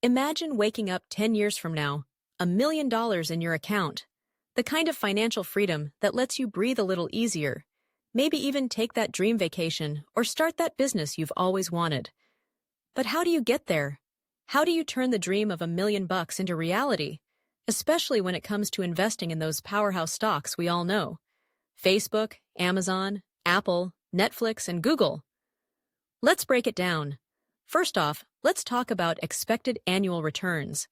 Imagine waking up 10 years from now, $1 million in your account. The kind of financial freedom that lets you breathe a little easier. Maybe even take that dream vacation or start that business you've always wanted. But how do you get there? How do you turn the dream of $1 million into reality? Especially when it comes to investing in those powerhouse stocks we all know. Facebook, Amazon, Apple, Netflix, and Google. Let's break it down. First off, let's talk about expected annual returns.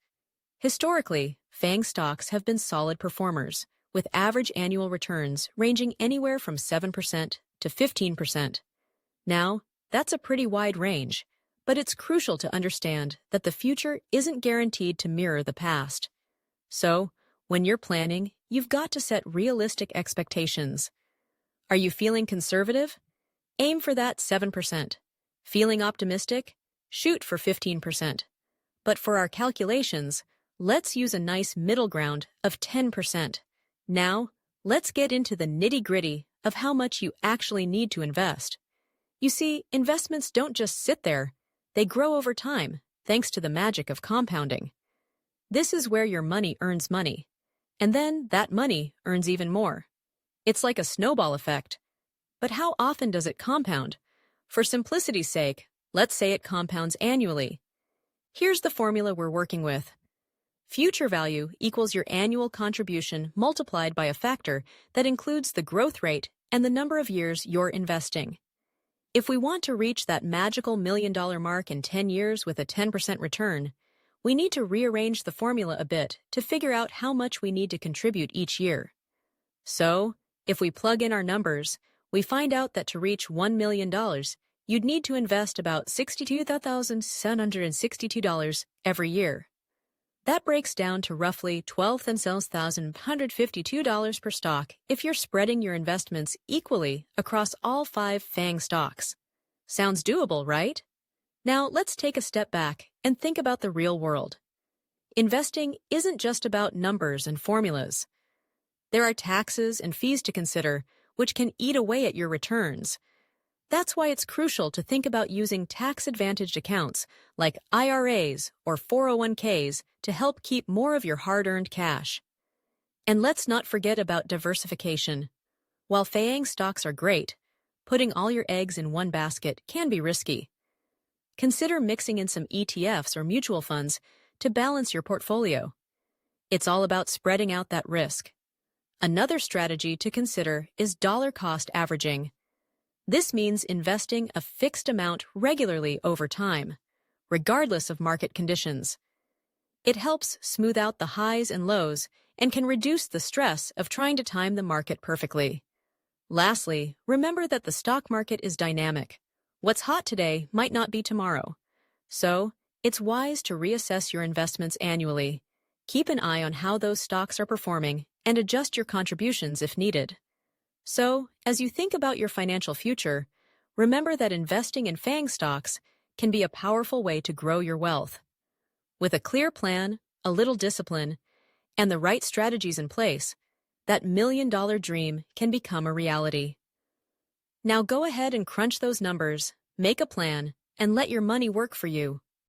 Historically, FAANG stocks have been solid performers, with average annual returns ranging anywhere from 7% to 15%. Now, that's a pretty wide range, but it's crucial to understand that the future isn't guaranteed to mirror the past. So, when you're planning, you've got to set realistic expectations. Are you feeling conservative? Aim for that 7%. Feeling optimistic? Shoot for 15%. But for our calculations, let's use a nice middle ground of 10%. Now, let's get into the nitty-gritty of how much you actually need to invest. You see, investments don't just sit there. They grow over time, thanks to the magic of compounding. This is where your money earns money. And then that money earns even more. It's like a snowball effect. But how often does it compound? For simplicity's sake, let's say it compounds annually. Here's the formula we're working with. Future value equals your annual contribution multiplied by a factor that includes the growth rate and the number of years you're investing. If we want to reach that magical $1 million mark in 10 years with a 10% return, we need to rearrange the formula a bit to figure out how much we need to contribute each year. So, if we plug in our numbers, we find out that to reach $1 million, you'd need to invest about $62,762 every year. That breaks down to roughly $12,152 per stock if you're spreading your investments equally across all 5 FAANG stocks. Sounds doable, right? Now let's take a step back and think about the real world. Investing isn't just about numbers and formulas. There are taxes and fees to consider, which can eat away at your returns. That's why it's crucial to think about using tax-advantaged accounts like IRAs or 401ks to help keep more of your hard-earned cash. And let's not forget about diversification. While FAANG stocks are great, putting all your eggs in one basket can be risky. Consider mixing in some ETFs or mutual funds to balance your portfolio. It's all about spreading out that risk. Another strategy to consider is dollar cost averaging. This means investing a fixed amount regularly over time, regardless of market conditions. It helps smooth out the highs and lows and can reduce the stress of trying to time the market perfectly. Lastly, remember that the stock market is dynamic. What's hot today might not be tomorrow. So, it's wise to reassess your investments annually. Keep an eye on how those stocks are performing and adjust your contributions if needed. So, as you think about your financial future, remember that investing in FAANG stocks can be a powerful way to grow your wealth. With a clear plan, a little discipline, and the right strategies in place, that $1 million dream can become a reality. Now go ahead and crunch those numbers, make a plan, and let your money work for you.